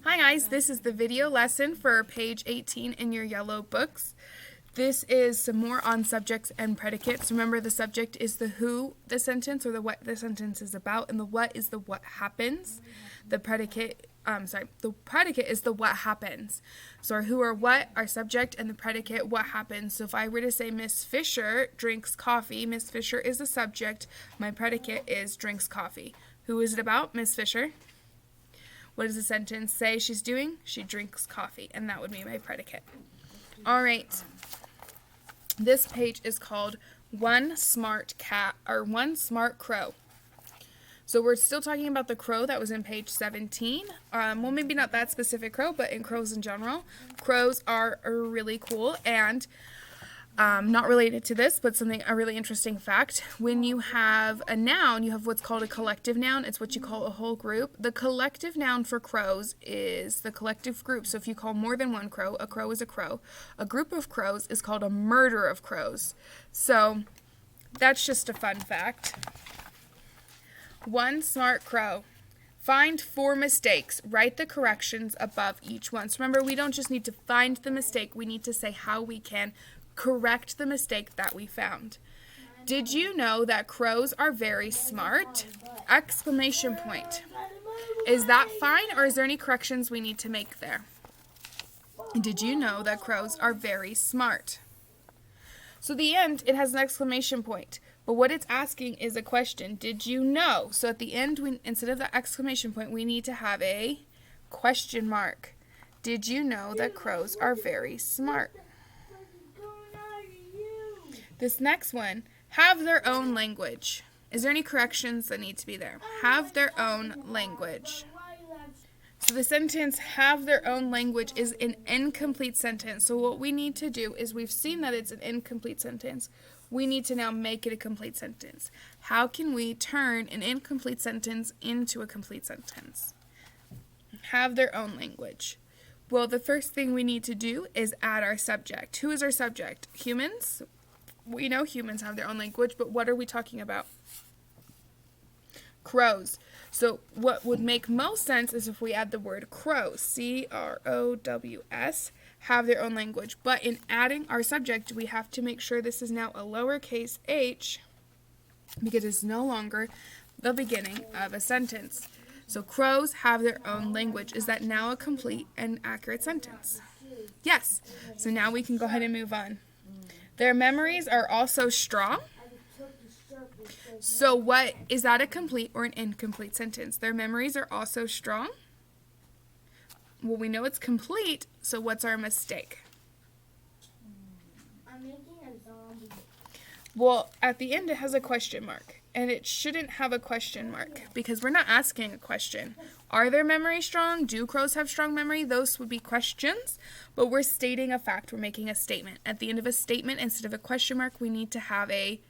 Hi guys, this is the video lesson for page 18 in your yellow books. This is some more on subjects and predicates. Remember, the subject is the who the sentence or the what the sentence is about, and the what is the what happens. The predicate is the what happens. So our who or what, our subject, and the predicate, what happens. So if I were to say Miss Fisher drinks coffee, Miss Fisher is the subject. My predicate is drinks coffee. Who is it about? Miss Fisher. What does the sentence say she's doing? She drinks coffee, and that would be my predicate. All right. This page is called One Smart Cat, or One Smart Crow. So we're still talking about the crow that was in page 17. Well, maybe not that specific crow, but in crows in general. Crows are really cool, and not related to this, but a really interesting fact. When you have a noun, you have what's called a collective noun. It's what you call a whole group. The collective noun for crows is the collective group. So if you call more than one crow, a crow is a crow. A group of crows is called a murder of crows. So that's just a fun fact. One smart crow. Find 4 mistakes. Write the corrections above each one. So remember, we don't just need to find the mistake. We need to say how we can correct the mistake that we found. Did you know that crows are very smart? Exclamation point. Is that fine, or is there any corrections we need to make there? Did you know that crows are very smart? So the end, it has an exclamation point. But what it's asking is a question. Did you know? So at the end, instead of the exclamation point, we need to have a question mark. Did you know that crows are very smart? This next one, have their own language. Is there any corrections that need to be there? Have their own language. So the sentence, have their own language, is an incomplete sentence. So what we need to do is, we've seen that it's an incomplete sentence. We need to now make it a complete sentence. How can we turn an incomplete sentence into a complete sentence? Have their own language. Well, the first thing we need to do is add our subject. Who is our subject? Humans? We know humans have their own language, but what are we talking about? Crows. So what would make most sense is if we add the word crows, C-R-O-W-S, have their own language. But in adding our subject, we have to make sure this is now a lowercase h, because it's no longer the beginning of a sentence. So crows have their own language. Is that now a complete and accurate sentence? Yes. So now we can go ahead and move on. Their memories are also strong. So what is that, a complete or an incomplete sentence? Their memories are also strong. Well, we know it's complete, so what's our mistake? I'm making a zombie. Well, at the end it has a question mark, and it shouldn't have a question mark because we're not asking a question. Are their memories strong? Do crows have strong memory? Those would be questions, but we're stating a fact. We're making a statement. At the end of a statement, instead of a question mark, we need to have a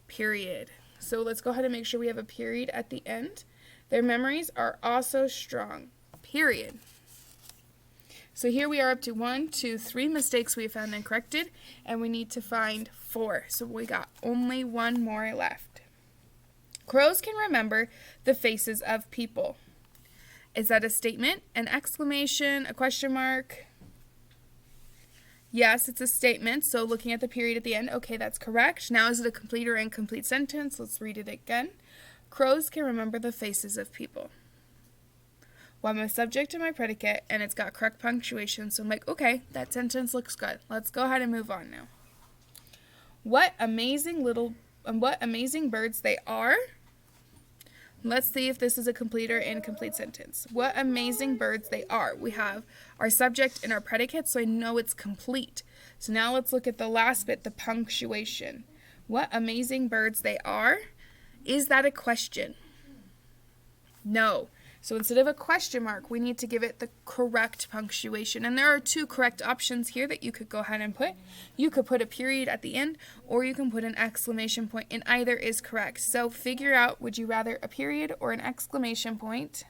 period. So let's go ahead and make sure we have a period at the end. Their memories are also strong. Period. So here we are up to 1, 2, 3 mistakes we found and corrected, and we need to find 4. So we got only 1 more left. Crows can remember the faces of people. Is that a statement, an exclamation, a question mark? Yes, it's a statement. So looking at the period at the end, okay, that's correct. Now is it a complete or incomplete sentence? Let's read it again. Crows can remember the faces of people. Well, I'm a subject and my predicate, and it's got correct punctuation, so I'm like, okay, that sentence looks good. Let's go ahead and move on now. What amazing birds they are. Let's see if this is a complete or incomplete sentence. What amazing birds they are. We have our subject and our predicate, so I know it's complete. So now let's look at the last bit, the punctuation. What amazing birds they are. Is that a question? No. So instead of a question mark, we need to give it the correct punctuation. And there are 2 correct options here that you could go ahead and put. You could put a period at the end, or you can put an exclamation point, and either is correct. So figure out, would you rather a period or an exclamation point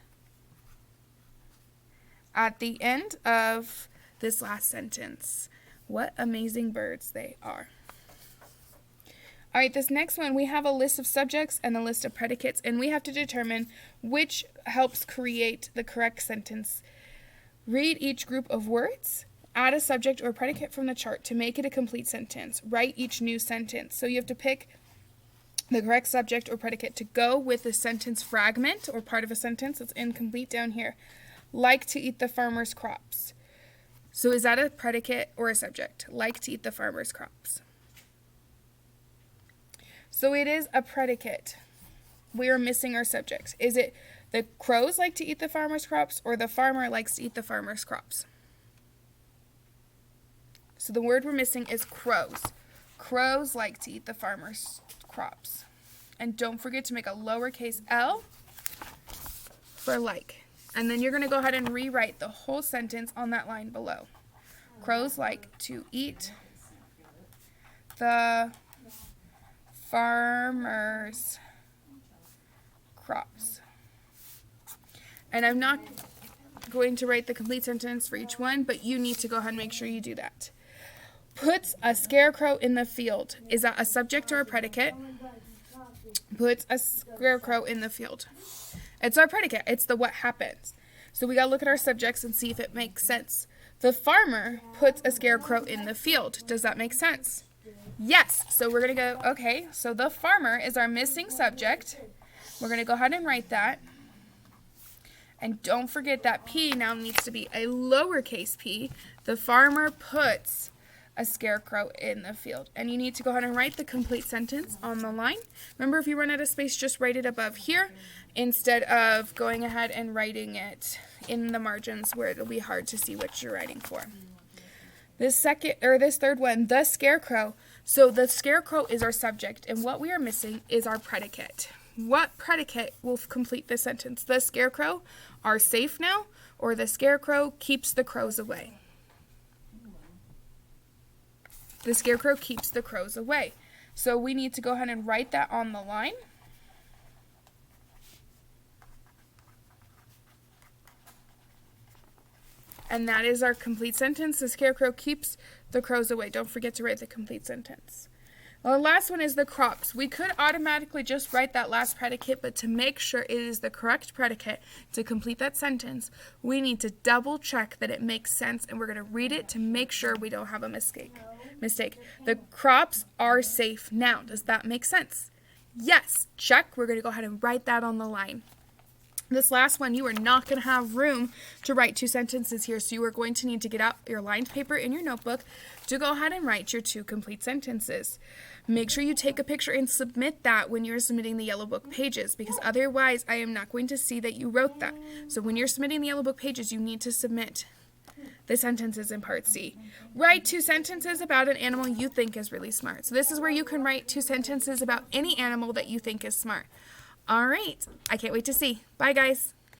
at the end of this last sentence? What amazing birds they are. All right, this next one, we have a list of subjects and a list of predicates, and we have to determine which helps create the correct sentence. Read each group of words, add a subject or predicate from the chart to make it a complete sentence. Write each new sentence. So you have to pick the correct subject or predicate to go with the sentence fragment or part of a sentence that's incomplete down here. Like to eat the farmer's crops. So is that a predicate or a subject? Like to eat the farmer's crops. So it is a predicate. We are missing our subjects. Is it the crows like to eat the farmer's crops or the farmer likes to eat the farmer's crops? So the word we're missing is crows. Crows like to eat the farmer's crops. And don't forget to make a lowercase l for like. And then you're going to go ahead and rewrite the whole sentence on that line below. Crows like to eat the farmer's crops. And I'm not going to write the complete sentence for each one, but you need to go ahead and make sure you do that. Puts a scarecrow in the field. Is that a subject or a predicate? Puts a scarecrow in the field. It's our predicate. It's the what happens. So we got to look at our subjects and see if it makes sense. The farmer puts a scarecrow in the field. Does that make sense? Yes. So we're going to go, okay, so the farmer is our missing subject. We're going to go ahead and write that. And don't forget that P now needs to be a lowercase p. The farmer puts a scarecrow in the field. And you need to go ahead and write the complete sentence on the line. Remember, if you run out of space, just write it above here instead of going ahead and writing it in the margins where it'll be hard to see what you're writing for. This third one, the scarecrow. So the scarecrow is our subject, and what we are missing is our predicate. What predicate will complete this sentence? The scarecrow are safe now, or the scarecrow keeps the crows away? The scarecrow keeps the crows away. So we need to go ahead and write that on the line. And that is our complete sentence. The scarecrow keeps the crows away. Don't forget to write the complete sentence. Well, the last one is the crops. We could automatically just write that last predicate, but to make sure it is the correct predicate to complete that sentence, we need to double check that it makes sense, and we're going to read it to make sure we don't have a mistake. The crops are safe now. Does that make sense? Yes. Check. We're going to go ahead and write that on the line. This last one, you are not going to have room to write two sentences here, so you are going to need to get out your lined paper in your notebook to go ahead and write your two complete sentences. Make sure you take a picture and submit that when you're submitting the Yellow Book pages, because otherwise I am not going to see that you wrote that. So when you're submitting the Yellow Book pages, you need to submit the sentences in Part C. Write two sentences about an animal you think is really smart. So this is where you can write two sentences about any animal that you think is smart. All right. I can't wait to see. Bye, guys.